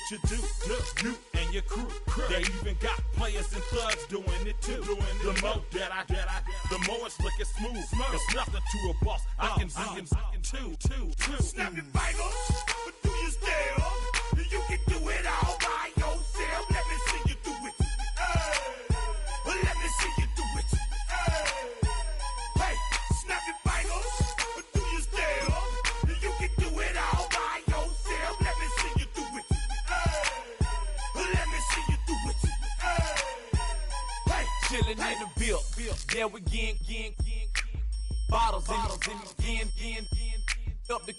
what you do, you and your crew. They even got players and thugs doing it too. The more that I the more it's looking smooth. It's nothing to a boss. I can see him too. Snap your fingers, but do you still? You can do it all by yourself. Let me see you do it. Let me see you do it. Hey, snap your fingers, but do you still? You can do it all by yourself. Let me see you do it. Let me see you do it. Hey, Chillin' in the bill. Yeah, we again. Bottles in again. Up the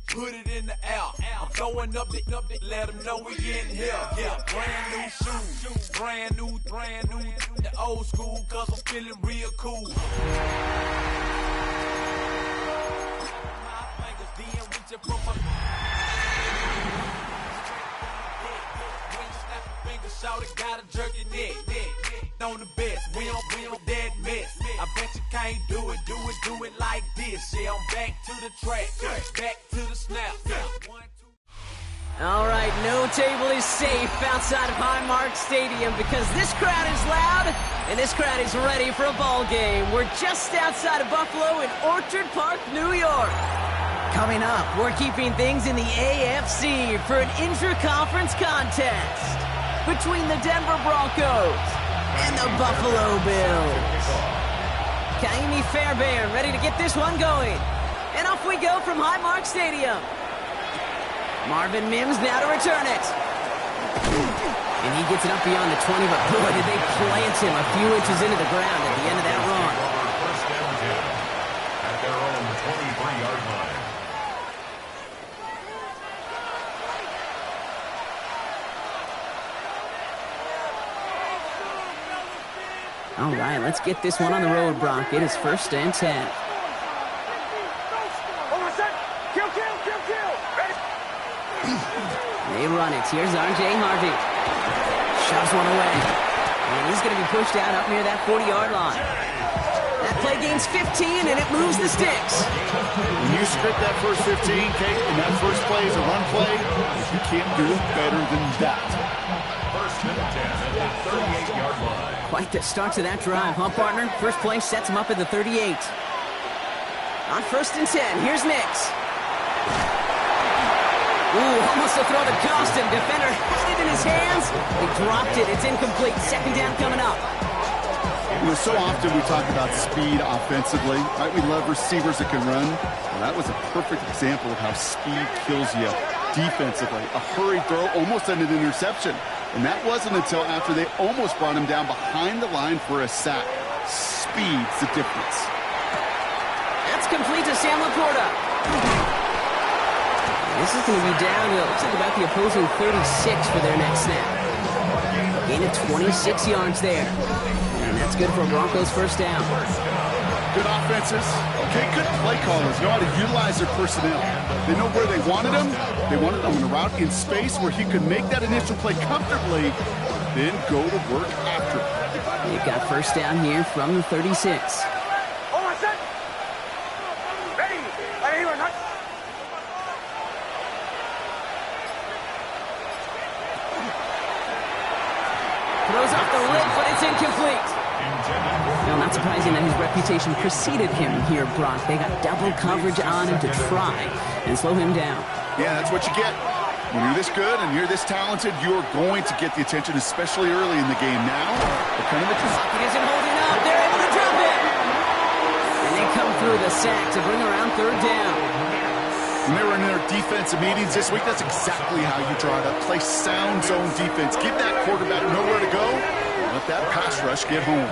put it in the air. I'm throwing up the, let them know we in here. Yeah, brand new shoes, brand new, the old school, cause I'm feeling real cool. My fingers, then reaching from my shout it, got a jerky neck. On the best, we don't dead mess. I bet you can't do it like this. Yeah, I'm back to the track, back to the snap. All right, no table is safe outside of Highmark Stadium because this crowd is loud and this crowd is ready for a ball game. We're just outside of Buffalo in Orchard Park, New York. Coming up, we're keeping things in the AFC for an intra-conference contest between the Denver Broncos and the Buffalo Bills. Kaimi Fairbairn ready to get this one going. And off we go from Highmark Stadium. Marvin Mims now to return it. And he gets it up beyond the 20, but boy, did they plant him a few inches into the ground at the end of that run. First down 10 at their own 23-yard line. All right, let's get this one on the road, Brock. It is first and 10. They run it. Here's R.J. Harvey. Shoves one away. And he's going to be pushed out up near that 40-yard line. That play gains 15, and it moves the sticks. When you script that first 15, Kate, and that first play is a run play, you can't do it better than that. First and 10 at the 38-yard line. Quite the start to that drive, huh, partner? First play sets him up at the 38. On first and 10, here's Nix. Ooh, almost a throw that cost him. Defender had it in his hands. He dropped it. It's incomplete. Second down coming up. You know, so often we talk about speed offensively, right? We love receivers that can run. Well, that was a perfect example of how speed kills you defensively. A hurried throw almost ended an interception. And that wasn't until after they almost brought him down behind the line for a sack. Speed's the difference. That's complete to Sam Laporta. This is going to be down to, looks like about the opposing 36 for their next snap. Gain of 26 yards there. And that's good for a Broncos first down. Good offenses. Okay, good play callers know how to utilize their personnel. They know where they wanted him. They wanted him in a route in space where he could make that initial play comfortably, then go to work after it. They've got first down here from the 36. Throws off the lip, but it's incomplete. No, not surprising that his reputation preceded him here, Brock. They got double coverage on him to try and slow him down. Yeah, that's what you get. When you're this good and you're this talented, you're going to get the attention, especially early in the game. Now, the kind of Pocket isn't holding up. They're able to drop it. And they come through the sack to bring around third down. When they were in their defensive meetings this week, that's exactly how you draw it up. Play sound zone defense. Give that quarterback nowhere to go. Let that pass rush get home.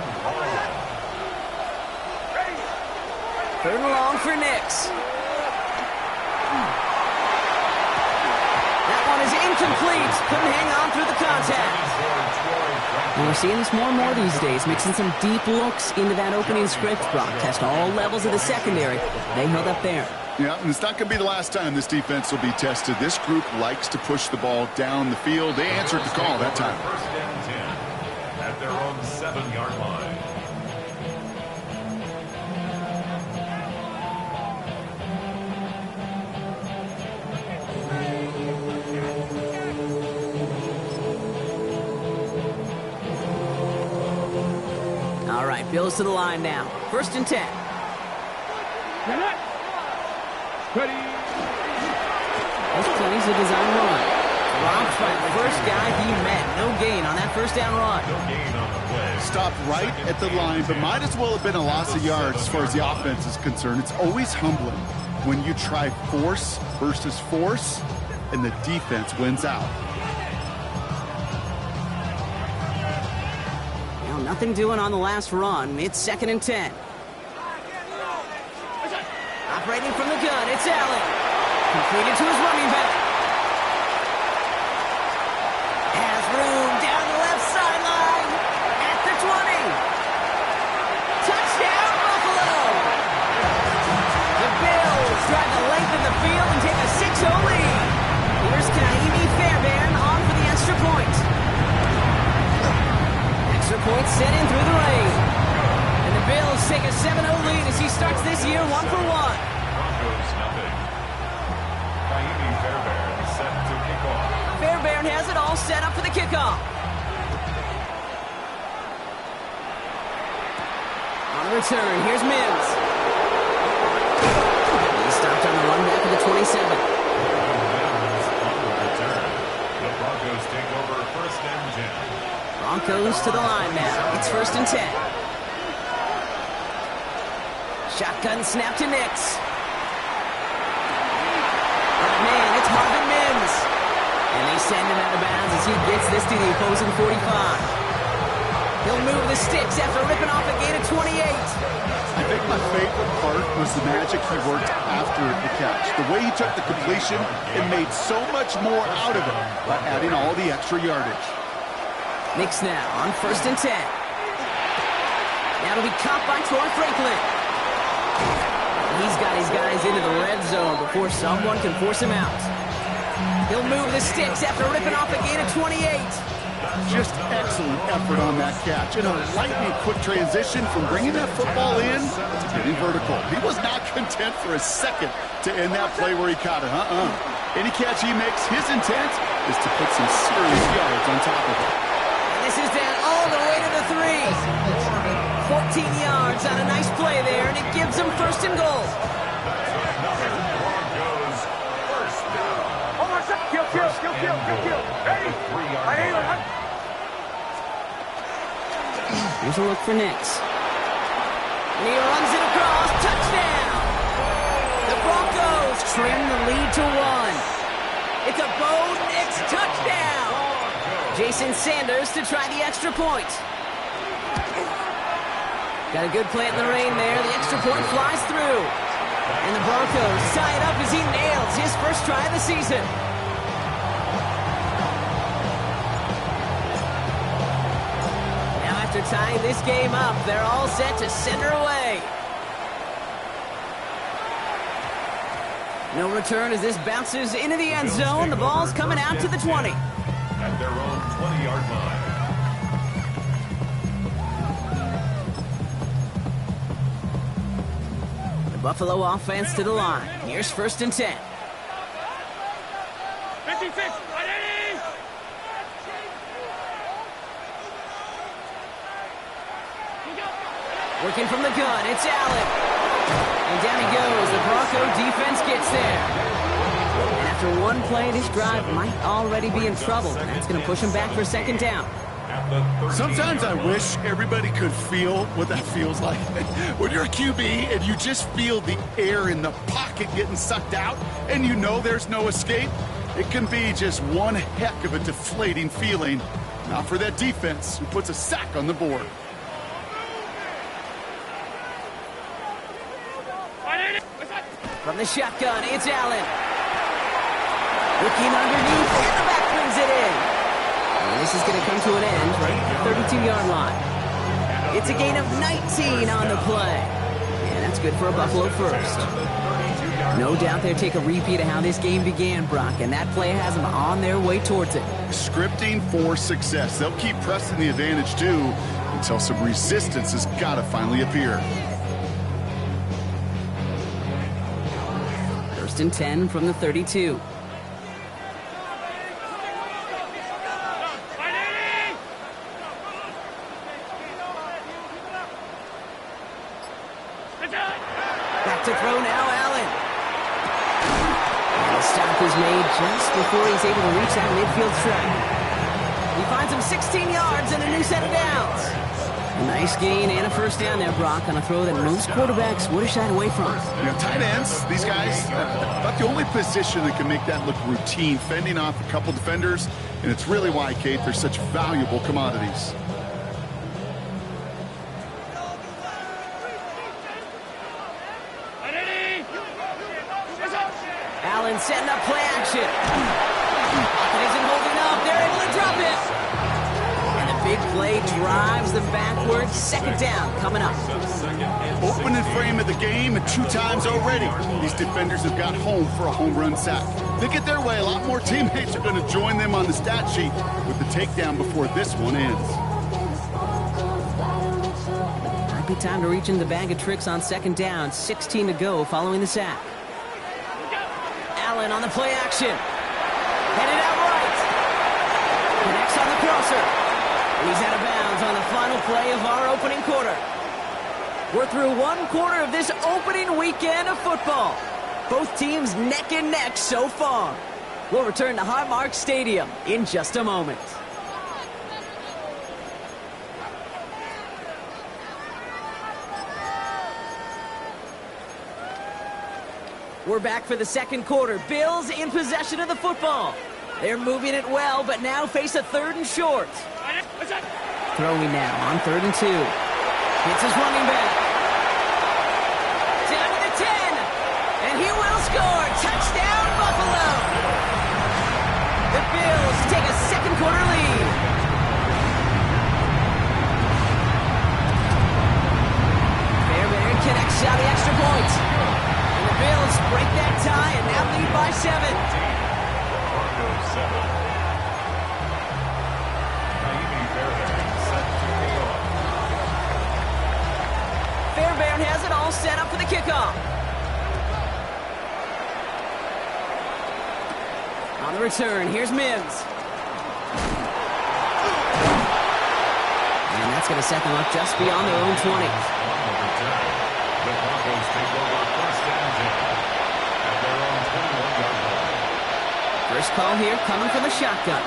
Third and long for Nix. That one is incomplete. Couldn't hang on through the contact. And we're seeing this more and more these days, mixing some deep looks into that opening script. Brock test all levels of the secondary. They held up there. Yeah, and it's not going to be the last time this defense will be tested. This group likes to push the ball down the field. They answered the call that time. First and 10 at their own 7-yard line. right, Bills to the line now. 1st and 10. This plays a design run. Drops by the first guy he met. No gain on that 1st down run. No gain on the play. Stopped right at the line, but might as well have been a loss of yards as far as the offense is concerned. It's always humbling when you try force versus force, and the defense wins out. Well, nothing doing on the last run. It's 2nd and 10. Operating from the gun, it's Allen. Completed to his running back. Has room down the left sideline. At the 20. Touchdown, Buffalo. The Bills drive the length of the field and take a 6-0 lead. Here's Kaimi Fairbairn on for the extra point. Extra point set in through the rain. And the Bills take a 7-0 lead as he starts this year 1 for 1. Broncos nothing. Kaimi Fairbairn set to kick off. Fairbairn has it all set up for the kickoff. On the return, here's Mims. He stopped on the run back of the 27. Mims on the return. The Broncos take over 1st and 10. Broncos to the line now. It's 1st and 10. Shotgun snap to Nix. Man, it's Marvin Mims. And they send him out of bounds as he gets this to the opposing 45. He'll move the sticks after ripping off a gain of 28. I think my favorite part was the magic he worked after the catch. The way he took the completion and made so much more out of it by adding all the extra yardage. Nix now on 1st and 10. Now to be caught by Troy Franklin. He's got his guys into the red zone before someone can force him out. He'll move the sticks after ripping off a gain of 28. Just excellent effort on that catch. And a lightning quick transition from bringing that football in to getting vertical. He was not content for a second to end that play where he caught it. Any catch he makes, his intent is to put some serious yards on top of it. And this is down all the way to the 3. 14 yards on a nice play there, and it gives him 1st and goal. Broncos 1st down. Here's a look for Nix. And he runs it across. Touchdown! The Broncos trim the lead to 1. It's a Bo Nix touchdown! Jason Sanders to try the extra point. Got a good plant in the rain there. The extra point flies through. And the Broncos tie it up as he nails his first try of the season. Now after tying this game up, they're all set to send her away. No return as this bounces into the end zone. The ball's coming out to the 20. At their own 20-yard line. Buffalo offense to the line. Here's 1st and 10. 56, ready! Working from the gun, it's Allen. And down he goes. The Bronco defense gets there. And after one play, this drive might already be in trouble. That's going to push him back for 2nd down. Sometimes I wish everybody could feel what that feels like. When you're a QB and you just feel the air in the pocket getting sucked out and you know there's no escape, it can be just one heck of a deflating feeling. Not for that defense who puts a sack on the board. From the shotgun, it's Allen. Looking underneath, and the back brings it in. And this is going to come to an end right at the 32-yard line. It's a gain of 19 on the play. And that's good for a Buffalo first. No doubt they'll take a repeat of how this game began, Brock, and that play has them on their way towards it. Scripting for success. They'll keep pressing the advantage, too, until some resistance has got to finally appear. 1st and 10 from the 32. to throw now, Allen. And the stop is made just before he's able to reach that midfield strike. He finds him 16 yards and a new set of downs. A nice gain and a first down there, Brock, on a throw that most quarterbacks would have shied away from. You know, tight ends, these guys, about the only position that can make that look routine, fending off a couple defenders, and it's really why, Kate, they're such valuable commodities. Allen setting up play action. Pocket isn't holding up. They're able to drop it. And the big play drives them backwards. Second down coming up. Opening frame of the game, and 2 times already, these defenders have got home for a home run sack. They get their way, a lot more teammates are going to join them on the stat sheet with the takedown before this one ends. Might be time to reach in the bag of tricks on second down. 16 to go following the sack. Allen on the play action. Headed out right. Connects on the crosser. He's out of bounds on the final play of our opening quarter. We're through 1 quarter of this opening weekend of football. Both teams neck and neck so far. We'll return to Highmark Stadium in just a moment. We're back for the second quarter. Bills in possession of the football. They're moving it well, but now face a 3rd and short. Throwing now on 3rd and 2. Hits his running back. Down to the 10. And he will score. Touchdown, Buffalo. The Bills take a second quarter lead. Fairbairn connects out the extra point. And the Bills break that tie and now lead by 7. Broncos 7. Fairbairn has it all set up for the kickoff. On the return, here's Mims. And that's going to set them up just beyond their own 20. The Broncos take over first and 10 at their own 21-yard line. First call here coming from the shotgun.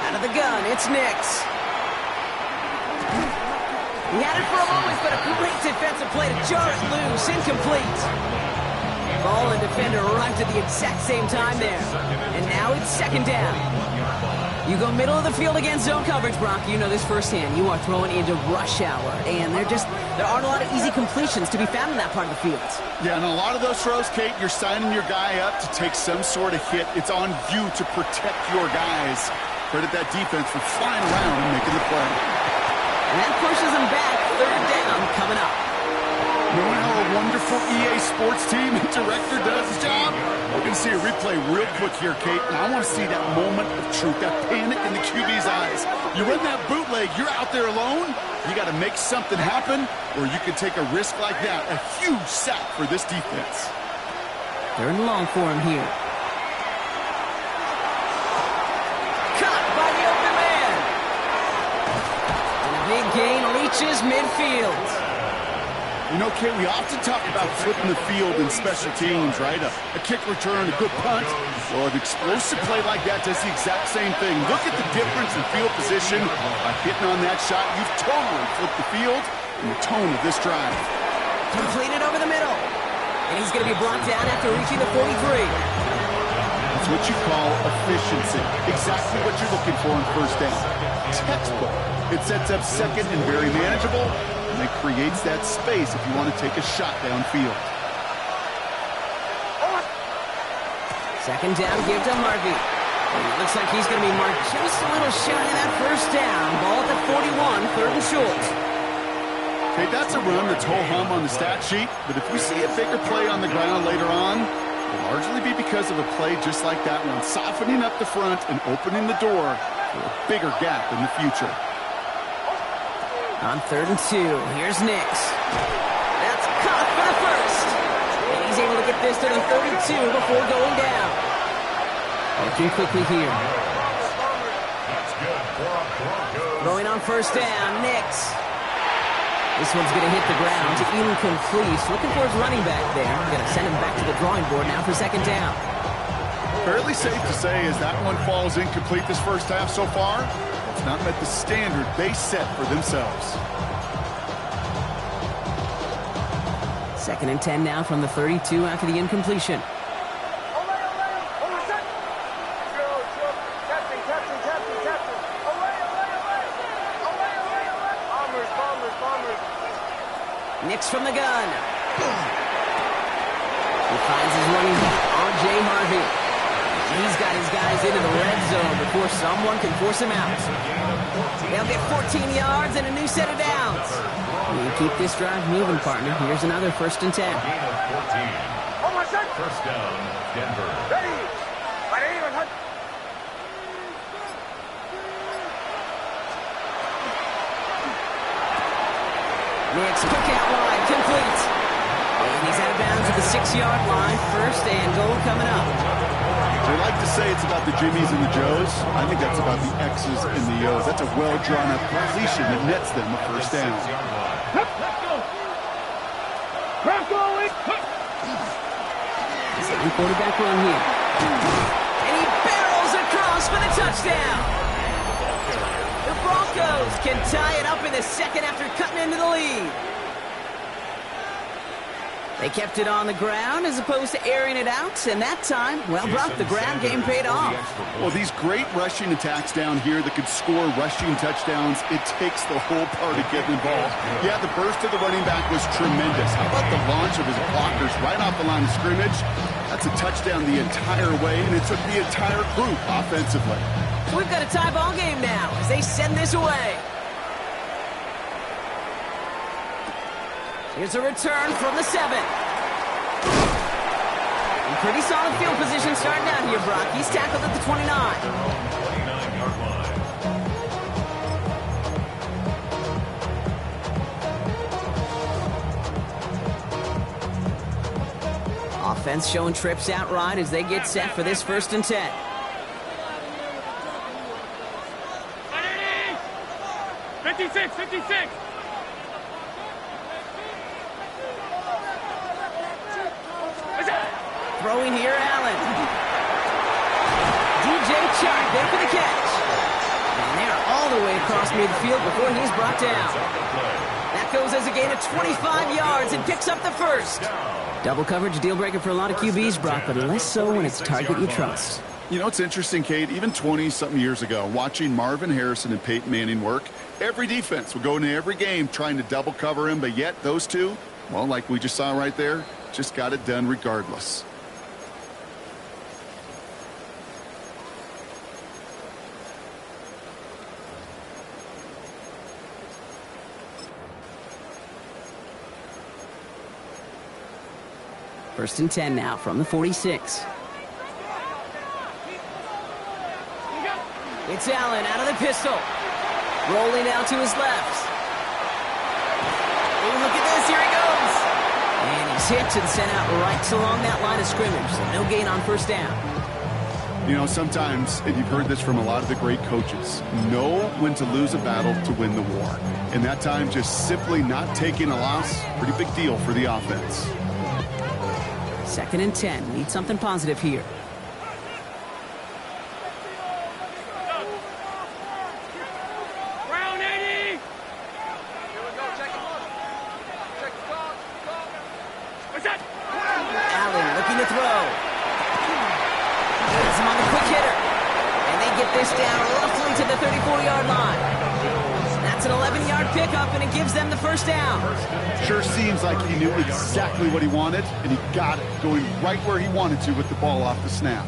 Out of the gun, it's Nix. He had it for a moment, but a great defensive play to jar it loose, incomplete. Ball and defender arrived at the exact same time there. And now it's second down. You go middle of the field against zone coverage, Brock. You know this firsthand. You are throwing into rush hour, and there aren't a lot of easy completions to be found in that part of the field. Yeah, and a lot of those throws, Kate, you're signing your guy up to take some sort of hit. It's on you to protect your guys. Credit that defense for flying around and making the play. And that pushes them back. Third down coming up. Knowing how a wonderful EA Sports team and director does his job, we're going to see a replay real quick here, Kate, and I want to see that moment of truth, that panic in the QB's eyes. You run that bootleg, you're out there alone, you got to make something happen, or you can take a risk like that, a huge sack for this defense. Third and long for him here. Caught by the open man. And a big gain reaches midfield. You know, Kate, we often talk about flipping the field in special teams, right? A kick return, a good punt. Well, an explosive play like that does the exact same thing. Look at the difference in field position. By hitting on that shot, you've totally flipped the field and the tone of this drive. Completed over the middle. And he's going to be brought down after reaching the 43. It's what you call efficiency. Exactly what you're looking for in first down. Textbook. It sets up second and very manageable. And it creates that space if you want to take a shot downfield. Second down, give to Harvey. And it looks like he's going to be marked just a little shy of that first down. Ball at the 41, third and short. Okay, that's a run that's ho-hum on the stat sheet, but if we see a bigger play on the ground later on, it'll largely be because of a play just like that one, softening up the front and opening the door for a bigger gap in the future. On third and 2, here's Nix. That's caught for the first. And he's He's able to get this to the 32 before going down. Working quickly here. That's good for a Broncos. Throwing on first down, Nix. This one's going to hit the ground to incomplete. Looking for his running back there. Going to send him back to the drawing board now for second down. Fairly safe to say as that one falls incomplete this first half so far, it's not met the standard they set for themselves. Second and 10 now from the 32 after the incompletion. Nix from the gun. He finds his running back, R.J. Harvey. He's got his guys into the red zone before someone can force him out. They'll get 14 yards and a new set of downs. You keep this drive moving, partner. Here's another first and 10. Gain of 14. First down, Denver. Nix, kick out wide, complete. And he's out of bounds at the 6-yard line. First and goal coming up. They like to say it's about the Jimmies and the Joes. I think that's about the X's and the O's. That's a well-drawn-up completion that nets them a first down. Second quarterback run here. And he barrels across for the touchdown. The Broncos can tie it up in the second after cutting into the lead. They kept it on the ground as opposed to airing it out, and that time, well, Brock, the ground game paid off. Well, these great rushing attacks down here that could score rushing touchdowns, it takes the whole party getting involved. Yeah, the burst of the running back was tremendous. How about the launch of his blockers right off the line of scrimmage? That's a touchdown the entire way, and it took the entire group offensively. So we've got a tie ball game now as they send this away. Here's a return from the 7. And pretty solid field position starting out here, Brock. He's tackled at the 29. 29-yard line. Offense showing trips out right as they get set for this first and 10. Throwing here, Allen. DJ Chark there for the catch. And they're all the way across midfield before he's brought down. That goes as a gain of 25 yards and picks up the first. Double coverage deal breaker for a lot of QBs, Brock, but less so when it's a target you trust. You know, it's interesting, Kate, even 20-something years ago, watching Marvin Harrison and Peyton Manning work, every defense would go into every game trying to double cover him, but yet those two, well, like we just saw right there, just got it done regardless. First and 10 now from the 46. It's Allen out of the pistol. Rolling out to his left. Oh, look at this. Here he goes. And he's hit and sent out right along that line of scrimmage. So no gain on first down. You know, sometimes, and you've heard this from a lot of the great coaches, know when to lose a battle to win the war. And that time, just simply not taking a loss, pretty big deal for the offense. Second and 10. Need something positive here. Allen looking to throw. Gets him on the quick hitter. And they get this down roughly to the 34-yard line. That's an 11-yard pickup, and it gives them the first down. Sure seems like he knew exactly what he wanted, and he got it, going right where he wanted to with the ball off the snap.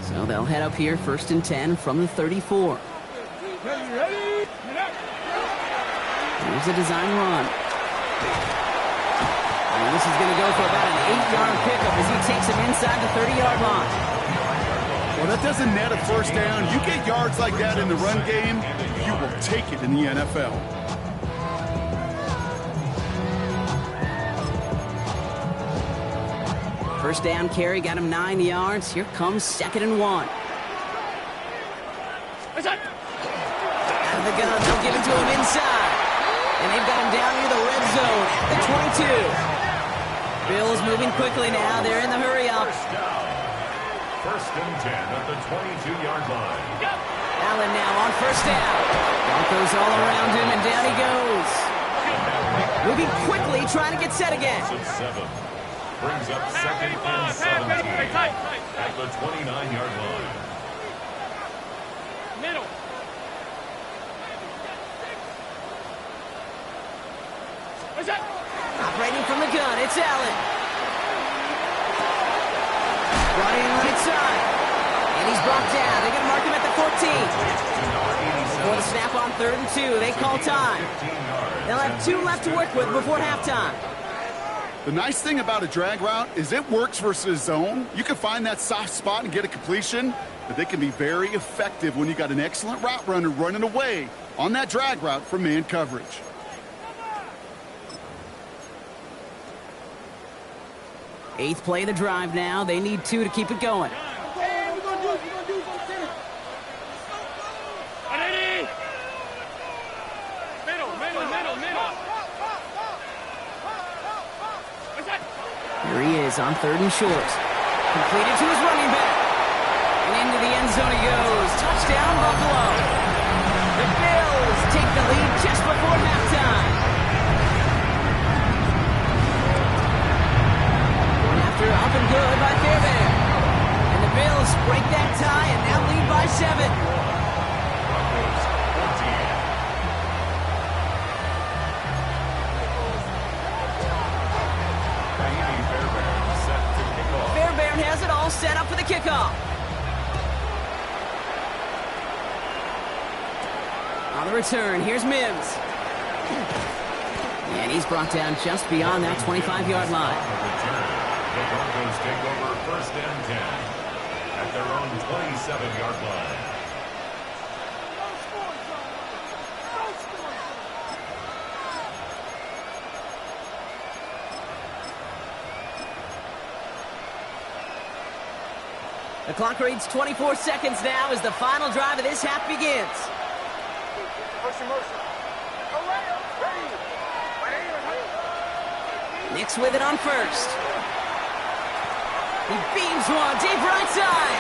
So they'll head up here, first and 10 from the 34. Here's a design run. And this is going to go for about an 8-yard pickup as he takes him inside the 30-yard line. Well, that doesn't net a first down. You get yards like that in the run game, you will take it in the NFL. First down carry got him 9 yards. Here comes 2nd and 1. Out of the gun, they'll give it to him inside. And they've got him down near the red zone at the 22. Bills moving quickly now. They're in the hurry up. First and 10 at the 22-yard line. Allen now on first down. Broncos all around him, and down he goes. Moving quickly, trying to get set again. 7 brings up 2nd and 17 at the 29-yard line. Middle. Operating from the gun, it's Allen. Running right side. And he's brought down. They're going to mark him at the 14. Before the snap on 3rd and 2, they call time. They'll have 2 left to work with before halftime. The nice thing about a drag route is it works versus zone. You can find that soft spot and get a completion, but they can be very effective when you got an excellent route runner running away on that drag route from man coverage. Eighth play of the drive now. They need 2 to keep it going. Here he is on 3rd and short. Completed to his running back. And into the end zone he goes. Touchdown, Buffalo. The Bills take the lead just before halftime. After up and good by Fairbairn. And the Bills break that tie and now lead by 7. Fairbairn has it all set up for the kickoff. On the return, here's Mims. And he's brought down just beyond that 25-yard line. The Broncos take over 1st and 10 at their own 27-yard line. The clock reads 24 seconds now as the final drive of this half begins. Nix with it on first. He beams one deep right side.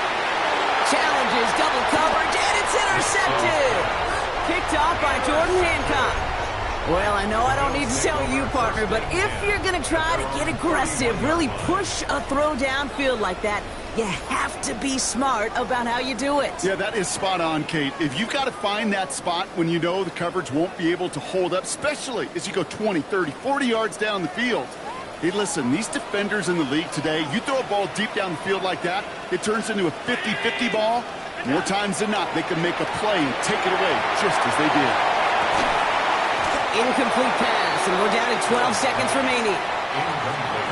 Challenges double coverage, and it's intercepted. Picked off by Jordan Hancock. Well, I know I don't need to tell you, partner, but if you're going to try to get aggressive, really push a throw downfield like that, you have to be smart about how you do it. Yeah, that is spot on, Kate. If you've got to find that spot when you know the coverage won't be able to hold up, especially as you go 20, 30, 40 yards down the field. Hey, listen, these defenders in the league today, you throw a ball deep down the field like that, it turns into a 50-50 ball. More times than not, they can make a play and take it away just as they did. Incomplete pass, and we're down to 12 seconds remaining.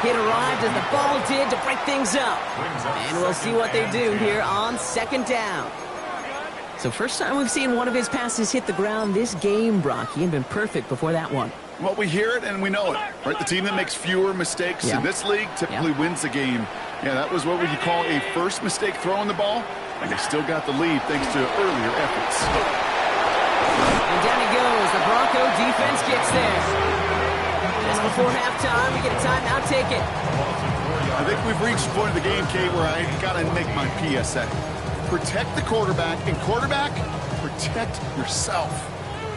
Hit arrived as the ball did to break things up. And we'll see what they do here on 2nd down. So first time we've seen one of his passes hit the ground this game, Brock. He had been perfect before that one. Well, we hear it and we know it, right? The team that makes fewer mistakes in this league typically wins the game. Yeah, that was what would you call a first mistake throwing the ball, and they still got the lead thanks to earlier efforts. And down he goes. The Bronco defense gets there. Just before halftime, we get a timeout, take it. I think we've reached the point of the game, Kate, where I got to make my PSA. Protect the quarterback, and quarterback, protect yourself.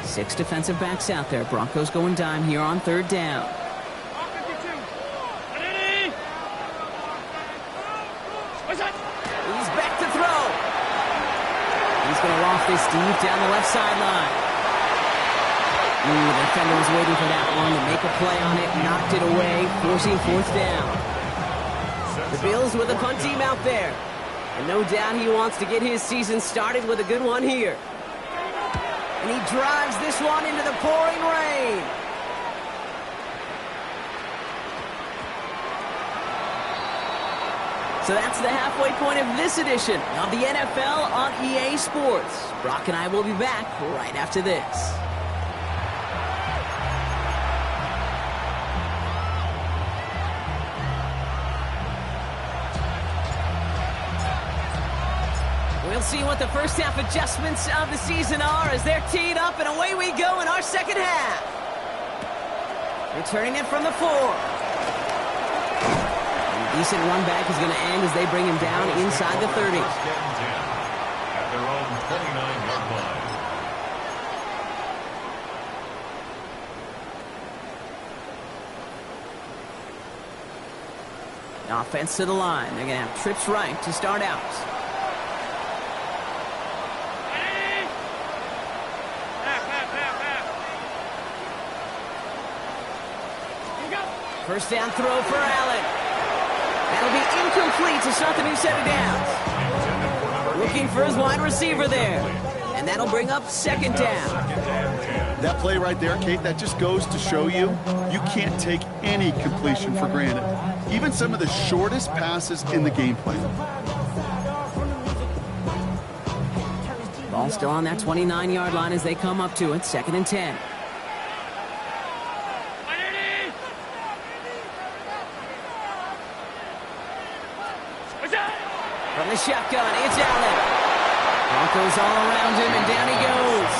6 defensive backs out there. Broncos going dime here on 3rd down. He's back to throw. He's going to loft this deep down the left sideline. The defender was waiting for that one to make a play on it, knocked it away, forcing 4th down. The Bills with a punt team out there. And no doubt he wants to get his season started with a good one here. And he drives this one into the pouring rain. So that's the halfway point of this edition of the NFL on EA Sports. Brock and I will be back right after this. Let's see what the first half adjustments of the season are as they're teed up, and away we go in our second half. Returning it from the 4. A decent run back is going to end as they bring him down inside the 30. First and 10 at their own 29-yard line. Offense to the line. They're going to have trips right to start out. First down throw for Allen. That'll be incomplete to start the new set of downs. Looking for his wide receiver there. And that'll bring up second down. That play right there, Kate, that just goes to show you can't take any completion for granted. Even some of the shortest passes in the game plan. Ball still on that 29-yard line as they come up to it. Second and 10. From the shotgun, it's Allen. Broncos all around him, and down he goes.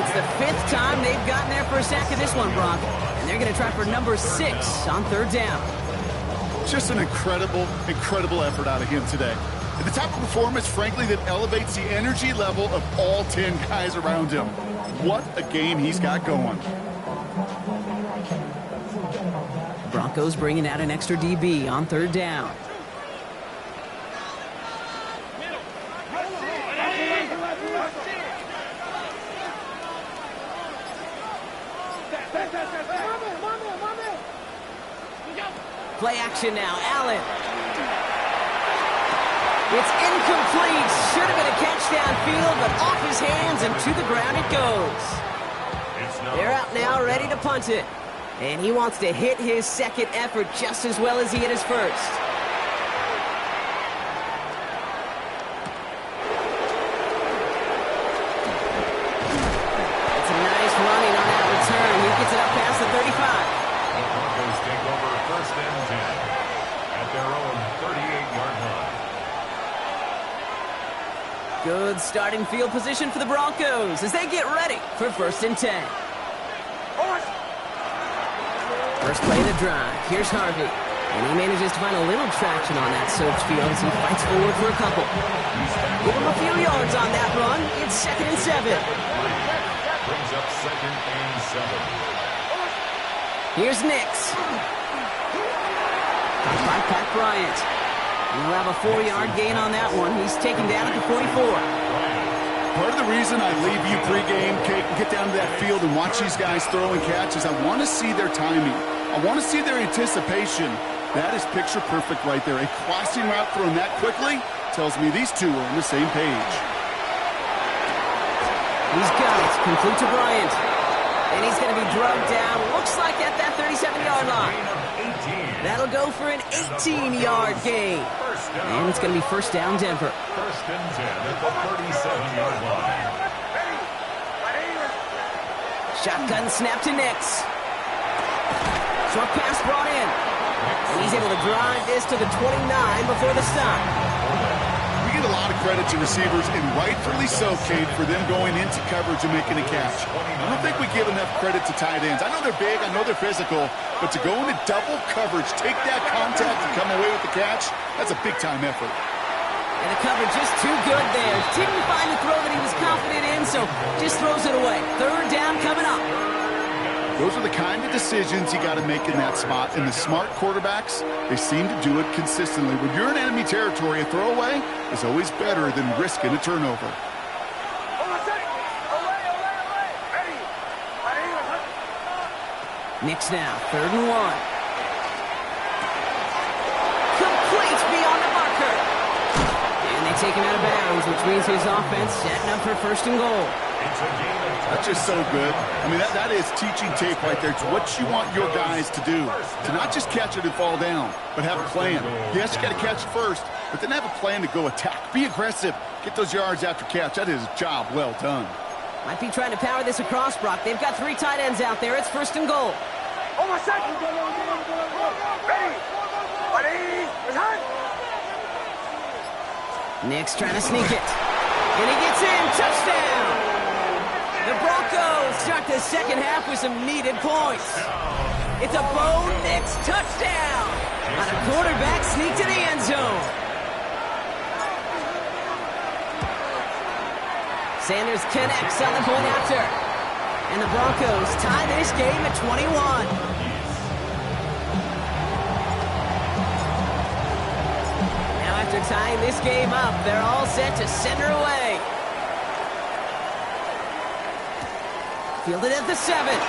It's the 5th time they've gotten their first sack of this one, Brock. And they're going to try for number 6 on third down. Just an incredible, incredible effort out of him today. And the type of performance, frankly, that elevates the energy level of all 10 guys around him. What a game he's got going. Broncos bringing out an extra DB on third down. Play action now, Allen. It's incomplete. Should have been a catch downfield, but off his hands and to the ground it goes. They're out now, ready to punt it. And he wants to hit his second effort just as well as he hit his first. It's a nice running on that return. He gets it up past the 35. The Broncos take over first and 10 at their own 38-yard line. Good starting field position for the Broncos as they get ready for first and 10. First play of the drive. Here's Harvey. And he manages to find a little traction on that search field as he fights forward for a couple. Give him a few yards on that run. It's second and 7. Brings up second and 7. Here's Nix. Caught by Pat Bryant. He'll have a 4-yard gain on that one. He's taken down at the 44. Part of the reason I leave you pregame, Kate, and get down to that field and watch these guys throw and catch is I want to see their timing. I want to see their anticipation. That is picture perfect right there. A crossing route thrown that quickly tells me these two are on the same page. He's got it. Complete to Bryant. And he's going to be drugged down. Looks like at that 37-yard line. That'll go for an 18-yard gain. And it's going to be first down Denver. First and 10 at the 37-yard line. Shotgun snap to Nix. Short pass brought in. And he's able to drive this to the 29 before the stop. We get a lot of credit to receivers, and rightfully so, Kate, for them going into coverage and making a catch. I don't think we give enough credit to tight ends. I know they're big, I know they're physical, but to go into double coverage, take that contact and come away with the catch, that's a big-time effort. And the coverage just too good there. Didn't find the throw that he was confident in, so just throws it away. Third down coming up. Those are the kind of decisions you got to make in that spot. And the smart quarterbacks, they seem to do it consistently. When you're in enemy territory, a throwaway is always better than risking a turnover. Nix now, 3rd and 1. Complete beyond the marker. And they take him out of bounds, which means his offense setting up for 1st and goal. That's just so good. I mean, that is teaching tape right there. It's what you want your guys to do. To not just catch it and fall down, but have a plan. Yes, you got to catch it first, but then have a plan to go attack. Be aggressive. Get those yards after catch. That is a job well done. Might be trying to power this across, Brock. They've got 3 tight ends out there. It's 1st and goal. Nick's trying to sneak it. And he gets in. Touchdown! The Broncos start the second half with some needed points. It's a Bo Nix touchdown on a quarterback sneak to the end zone. Sanders connects on the point after. And the Broncos tie this game at 21. After tying this game up, they're all set to send her away. Fielded at the 7.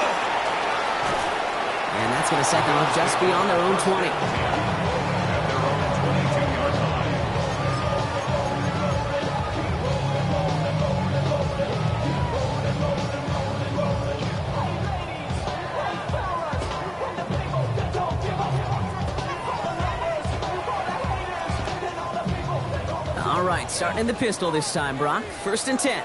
And that's going to set them up just beyond their own 20. All right, starting in the pistol this time, Brock. 1st and 10.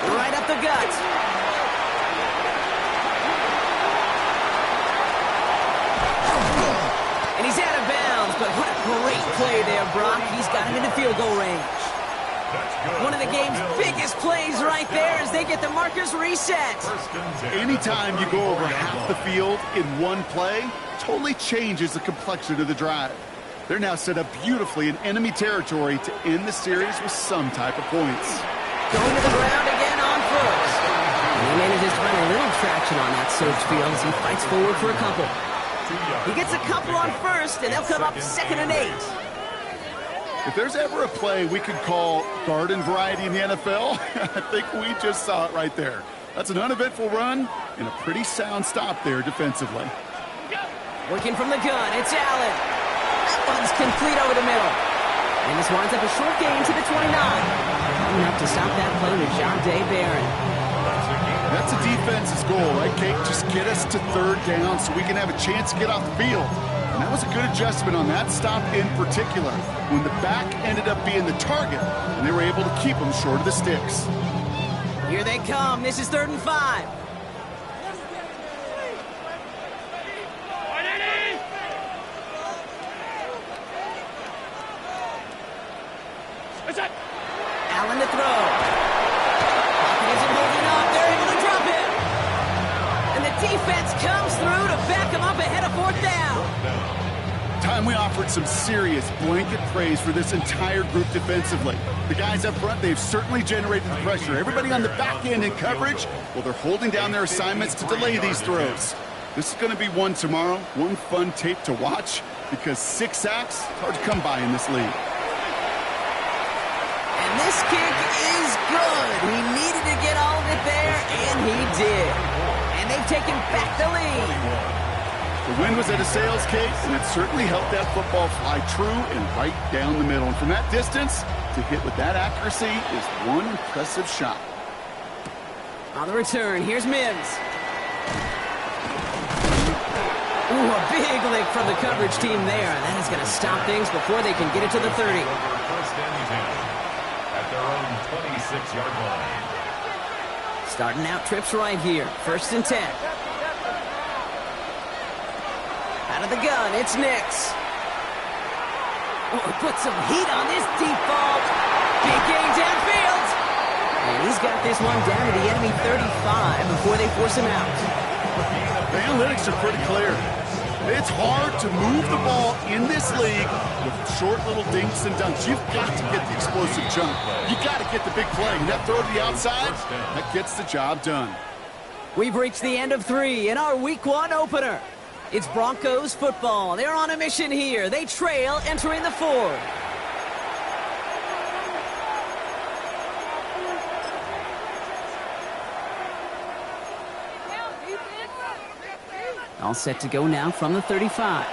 Right up the gut. And he's out of bounds, but what a great play there, Brock. He's got him into field goal range. One of the game's biggest plays right there as they get the markers reset. Anytime you go over half the field in one play, totally changes the complexion of the drive. They're now set up beautifully in enemy territory to end the series with some type of points. Going to the ground again on first. And he manages to find a little traction on that surge field as he fights forward for a couple. He gets a couple on first, and they'll come up 2nd and 8. If there's ever a play we could call garden variety in the NFL, I think we just saw it right there. That's an uneventful run and a pretty sound stop there defensively. Working from the gun, it's Allen. That one's complete over the middle. And this winds up a short gain to the 29. Enough to stop that play with Jahdae Barron. That's a defense's goal, right, Kate? Just get us to 3rd down so we can have a chance to get off the field. And that was a good adjustment on that stop in particular, when the back ended up being the target, and they were able to keep them short of the sticks. Here they come. This is 3rd and 5. Allen to throw. Pocket isn't holding up. They're able to drop him. And the defense comes through to back him up ahead of 4th down. Time we offered some serious blanket praise for this entire group defensively. The guys up front, they've certainly generated the pressure. Everybody on the back end in coverage, well, they're holding down their assignments to delay these throws. This is going to be one tomorrow, one fun tape to watch, because 6 sacks, hard to come by in this league. And this kick is good. He needed to get all of it there, and he did. And they've taken back the lead. The wind was at a sails, Kate, and it certainly helped that football fly true and right down the middle. And from that distance, to hit with that accuracy is one impressive shot. On the return, here's Mims. Ooh, a big lick from the coverage team there. That is going to stop things before they can get it to the 30. At their own 26-yard line. Starting out trips right here. 1st and 10. Out of the gun, it's Nix. Oh, put some heat on this deep ball. Big gain downfield. And he's got this one down to the enemy 35 before they force him out. The analytics are pretty clear. It's hard to move the ball in this league with short little dinks and dunks. You've got to get the explosive jump. You've got to get the big play. And that throw to the outside, that gets the job done. We've reached the end of 3 in our Week 1 opener. It's Broncos football. They're on a mission here. They trail entering the 4th. All set to go now from the 35.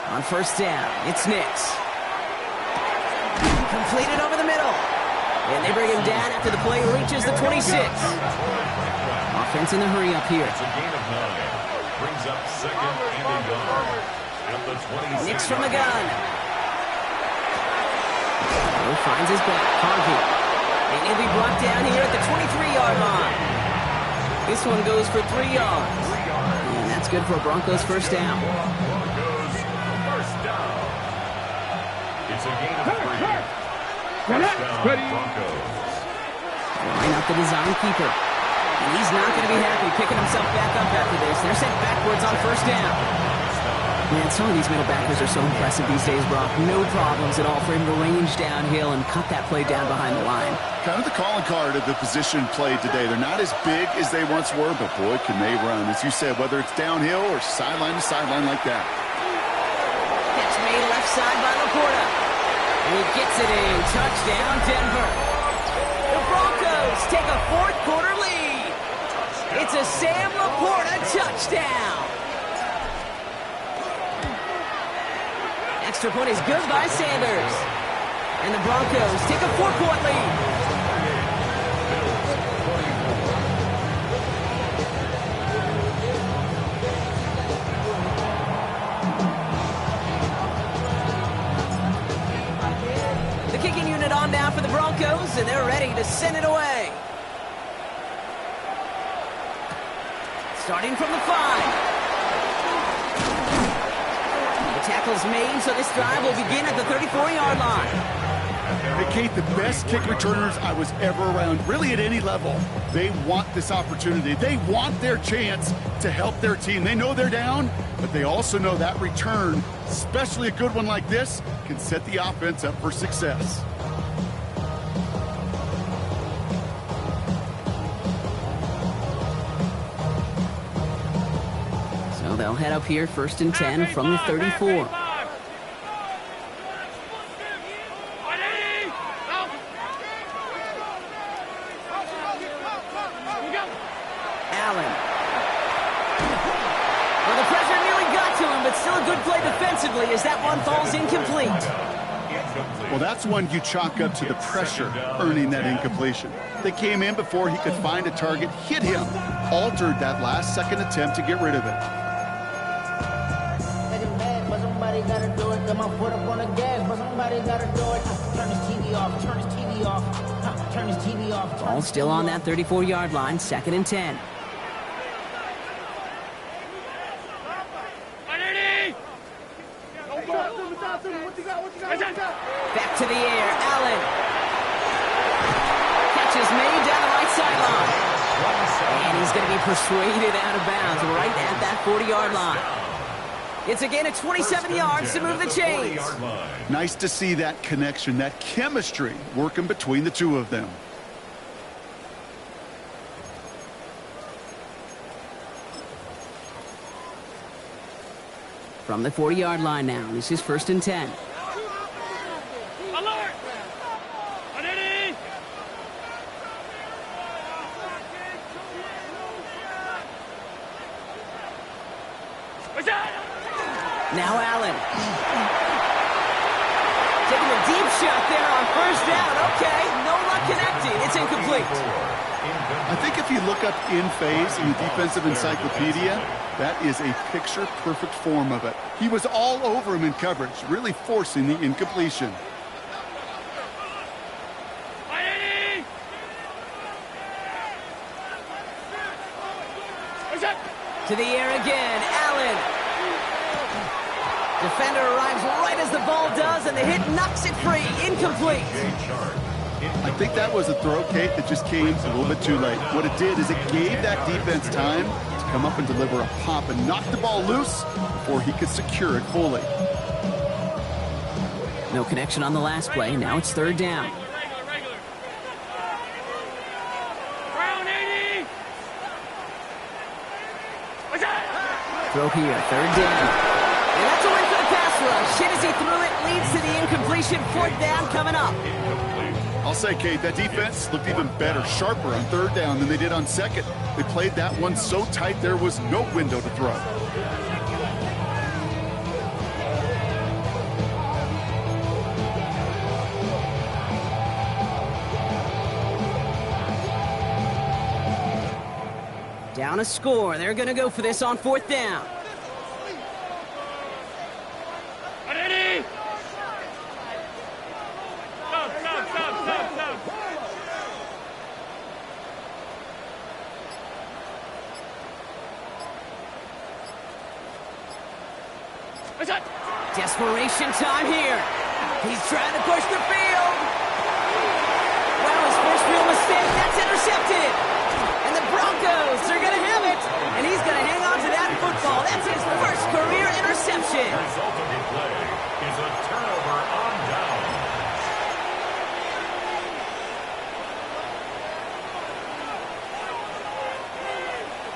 On 1st down, it's Nix. Completed over the middle. And they bring him down after the play reaches the 26. Offense in the hurry up here. It's a gain of 9. Brings up 2nd and a yard. At the 26. Nix from the gun. He finds his back. Harvey. And he'll be brought down here at the 23-yard line. This one goes for 3 yards. And that's good for a Broncos first down. Broncos first down. It's a gain of 3. First down, Broncos. Line up the design keeper. And he's not going to be happy picking himself back up after this. They're sent backwards on first down. Man, some of these middle backers are so impressive these days, Brock. No problems at all for him to range downhill and cut that play down behind the line. Kind of the calling card of the position played today. They're not as big as they once were, but boy, can they run. As you said, whether it's downhill or sideline to sideline like that. Catch made left side by Laporta. And he gets it in. Touchdown, Denver. The Broncos take a fourth-quarter lead. It's a Sam Laporta touchdown. Extra point is good by Sanders. And the Broncos take a 4-point lead. The kicking unit on now for the Broncos, and they're ready to send it away. Starting from the 5. Tackles made, so this drive will begin at the 34-yard line. Hey, Kate, the best kick returners I was ever around, really at any level, they want this opportunity. They want their chance to help their team. They know they're down, but they also know that return, especially a good one like this, can set the offense up for success. They'll head up here, 1st and 10 from the 34. Allen. Well, the pressure nearly got to him, but still a good play defensively as that one falls incomplete. Well, that's one you chalk up to the pressure earning that incompletion. They came in before he could find a target, hit him, altered that last-second attempt to get rid of it. Gotta do it. Got my foot up on the gas, but somebody gotta do it. Turn his TV off. Turn his TV off. Turn his TV off. Ball still on that 34-yard line. 2nd and 10. Back to the air. Allen. Catch is made down the right sideline. And he's going to be persuaded out of bounds right at that 40-yard line. It's again at 27 yards to move the chains. Nice to see that connection, that chemistry working between the two of them. From the 40-yard line now, this is 1st and 10. Alert! Now Allen. Taking a deep shot there on 1st down. Okay, no luck connecting. It's incomplete. I think if you look up in phase in the defensive encyclopedia, that is a picture-perfect form of it. He was all over him in coverage, really forcing the incompletion. To the air again, Allen. Defender arrives right as the ball does, and the hit knocks it free. Incomplete. I think that was a throw, Kate, that just came a little bit too late. What it did is it gave that defense time to come up and deliver a pop and knock the ball loose before he could secure it fully. No connection on the last play. Now it's 3rd down. Throw here, 3rd down. And that's a win for the pass rush. Hit as he threw it, leads to the incompletion. 4th down coming up. I'll say, Kate, that defense looked even better, sharper on 3rd down than they did on 2nd. They played that one so tight there was no window to throw. Down a score. They're going to go for this on 4th down. Desperation time here. He's trying to push the field. Well, his first real mistake, that's intercepted. And the Broncos are going to have it. And he's going to hang on to that football. That's his first career interception. The result of the play is a turnover on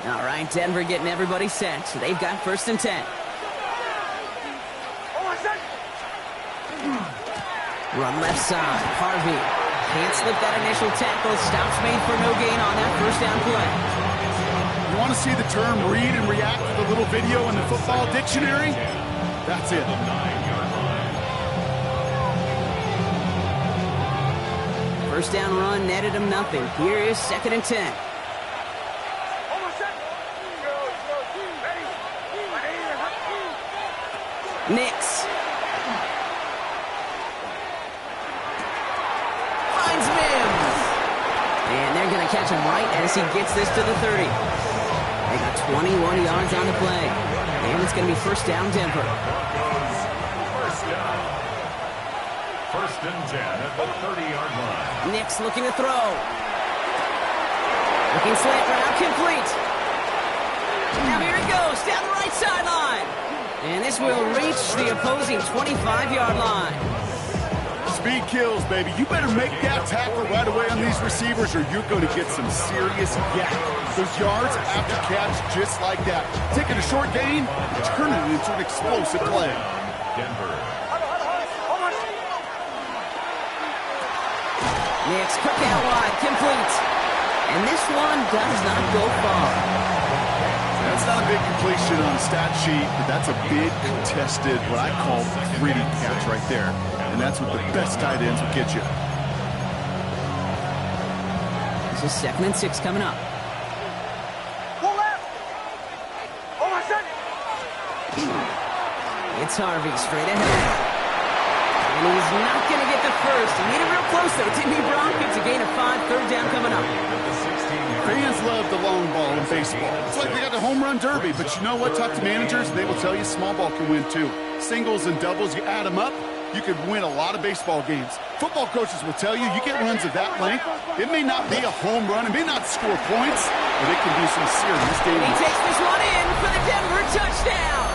down. All right, Denver getting everybody set. So they've got 1st and 10. Run left side. Harvey can't slip that initial tackle. Stops made for no gain on that 1st down play. You want to see the term read and react with a little video in the football dictionary? That's it. 9-yard line. First down run netted him nothing. Here is 2nd and 10. Nix. Finds Mims. And they're going to catch him right as he gets this to the 30. They got 21 yards on the play. And it's going to be 1st down Denver. Broncos, 1st down. 1st and 10 at the 30-yard line. Nix looking to throw. Looking slant route, complete. Now here he goes, down the right sideline. And this will reach the opposing 25-yard line. Speed kills, baby. You better make that tackle right away on these receivers or you're going to get some serious yak. Those yards after catch just like that. Taking a short gain and turning it into an explosive play. Denver. Nix, cook out wide, complete. And this one does not go far. That's not a big completion on the stat sheet, but that's a big contested, what I call gritty catch right there. And that's what the best tight ends will get you. This is 2nd and 6 coming up. It's Harvey straight ahead. And he's not going to get the first. He made it real close, though, didn't he, Bronk? It's a gain of 5, 3rd down coming up. Fans love the long ball in baseball. It's like they got the home run derby, but you know what? Talk to managers, and they will tell you small ball can win, too. Singles and doubles, you add them up, you could win a lot of baseball games. Football coaches will tell you, you get runs of that length, it may not be a home run, it may not score points, but it can do some serious He damage. takes this one in for the Denver touchdown.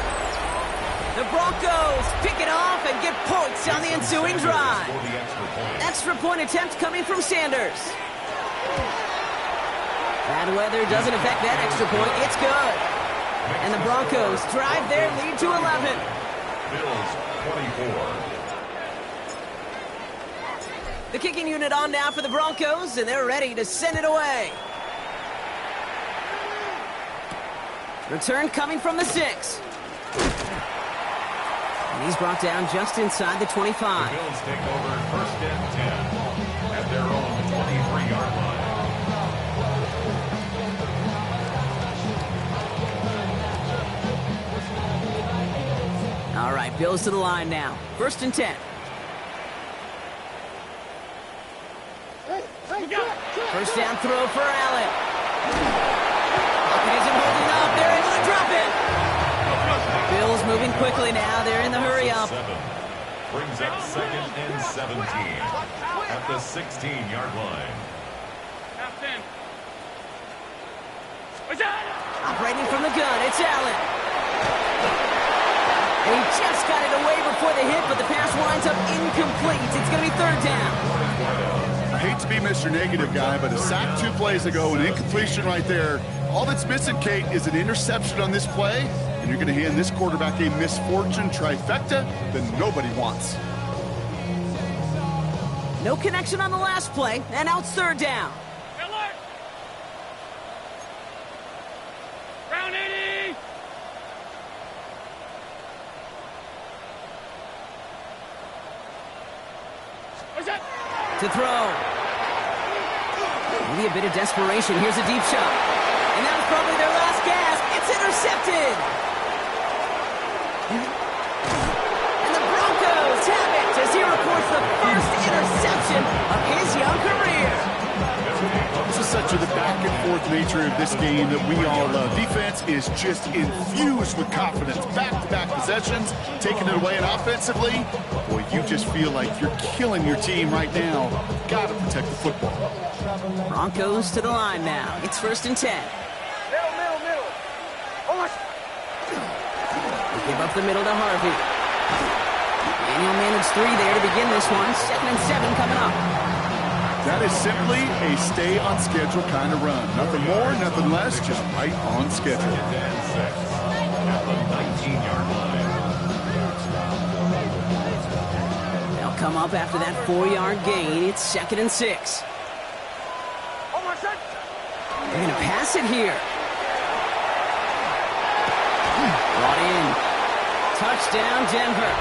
The Broncos pick it off and get points on the ensuing drive. Extra point attempt coming from Sanders. Bad weather doesn't affect that extra point. It's good. And the Broncos drive their lead to 11. Bills 24. The kicking unit on now for the Broncos, and they're ready to send it away. Return coming from the 6. And he's brought down just inside the 25. The Bills take over 1st and 10 at their own 23-yard line. All right, Bills to the line now. 1st and 10. First down throw for Allen. Lockett isn't holding up. They're able to drop it. Bills moving quickly now. They're in the hurry up. Brings up 2nd and 17 at the 16-yard line. Operating from the gun, it's Allen. And he just got it away before the hit, but the pass winds up incomplete. It's going to be 3rd down. I hate to be Mr. Negative guy, but a sack 2 plays ago, an incompletion right there. All that's missing, Kate, is an interception on this play, and you're going to hand this quarterback a misfortune trifecta that nobody wants. No connection on the last play, and now it's 3rd down. Round 80! To throw. Maybe a bit of desperation. Here's a deep shot. And that was probably their last gasp. It's intercepted. And the Broncos have it as he reports the first interception of his young career. It's a such of the back-and-forth nature of this game that we all love. Defense is just infused with confidence. Back-to-back possessions, taking it away, and offensively, boy, you just feel like you're killing your team right now. Got to protect the football. Broncos to the line now. It's 1st and 10. Middle. They give up the middle to Harvey. And he'll manage 3 there to begin this one. 2nd and 7 coming up. That is simply a stay-on-schedule kind of run. Nothing more, nothing less, just right on schedule. At the 19-yard line. They'll come up after that 4-yard gain. It's 2nd and 6. They're going to pass it here. Brought in. Touchdown, Denver.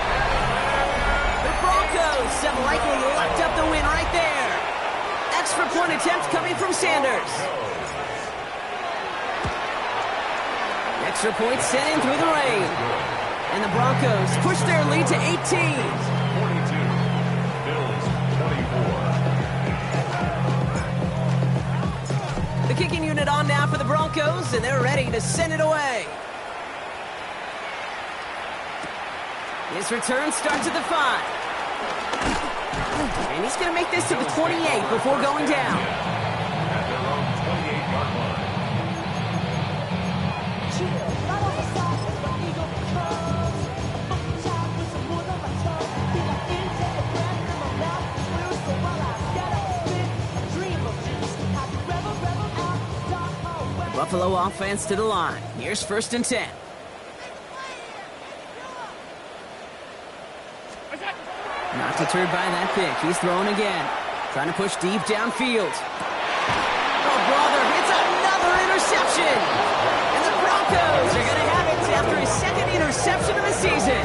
The Broncos have likely locked up the win right there. Extra point attempt coming from Sanders. Extra point sent in through the rain. And the Broncos push their lead to 18. 42. Bills 24. The kicking unit on now for the Broncos, and they're ready to send it away. His return starts at the 5. And he's going to make this to the 28 before going down. At their own 28-yard line. Buffalo offense to the line. Here's 1st and 10. Not deterred by that pick. He's throwing again. Trying to push deep downfield. Oh, brother, it's another interception. And the Broncos are going to have it after his 2nd interception of the season.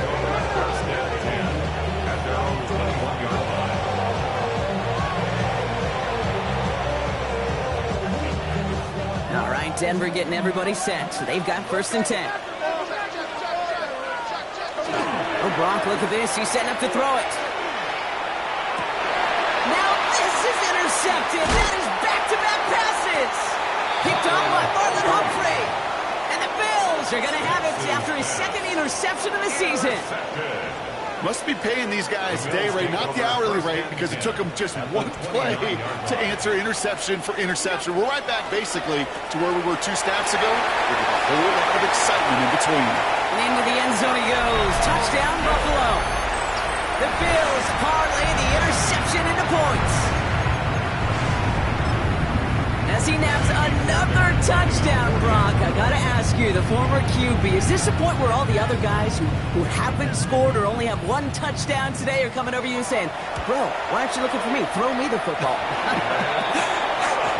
At their own 21-yard line. All right, Denver getting everybody set. So they've got 1st and 10. Oh, Gronk, look at this. He's setting up to throw it. Now this is intercepted. That is back-to-back passes. Picked off by Marlon Humphrey. And the Bills are going to have it after his 2nd interception of the season. Must be paying these guys day rate, not the hourly rate, because it took them just one play to answer interception for interception. We're right back, basically, to where we were 2 snaps ago, with a whole lot of excitement in between. And into the end zone he goes. Touchdown, Buffalo. The Bills parlay the interception into points. As he naps another touchdown, Brock, I gotta ask you, the former QB, is this a point where all the other guys who haven't scored or only have 1 touchdown today are coming over you and saying, bro, why aren't you looking for me? Throw me the football.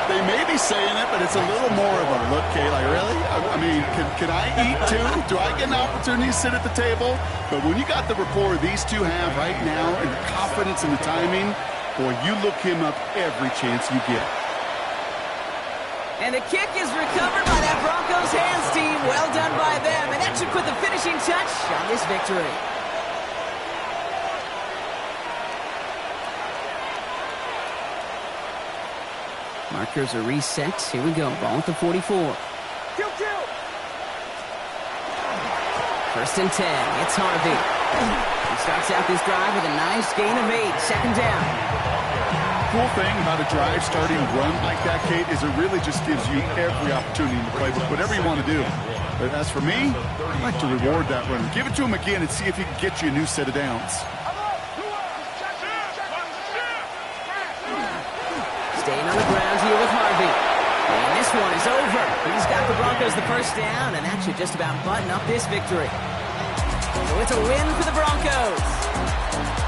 They may be saying it, but it's a little more of a look, Kay, like, really? I mean, can I eat too? Do I get an opportunity to sit at the table? But when you got the rapport these two have right now and the confidence and the timing, boy, you look him up every chance you get. And the kick is recovered by that Broncos hands team. Well done by them. And that should put the finishing touch on this victory. Markers are reset. Here we go. Ball at the 44. Kill. 1st and 10. It's Harvey. He starts out this drive with a nice gain of 8. 2nd down. Cool thing about a drive starting run like that, Kate, is it really just gives you every opportunity to play with whatever you want to do. But as for me, I like to reward that runner. Give it to him again and see if he can get you a new set of downs. Staying on the ground here with Harvey. And this one is over. He's got the Broncos the 1st down, and that should just about button up this victory. So it's a win for the Broncos.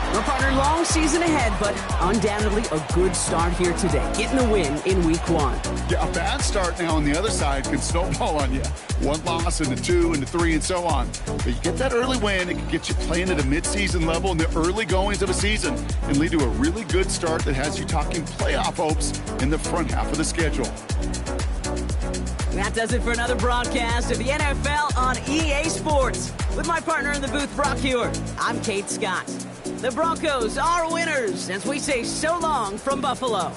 Our partner, long season ahead, but undoubtedly a good start here today. Getting the win in week 1. Yeah, a bad start now on the other side can snowball on you. 1 loss into 2 into 3 and so on. But you get that early win, it can get you playing at a midseason level in the early goings of a season and lead to a really good start that has you talking playoff hopes in the front half of the schedule. That does it for another broadcast of the NFL on EA Sports. With my partner in the booth, Brock Hewitt, I'm Kate Scott. The Broncos are winners as we say so long from Buffalo.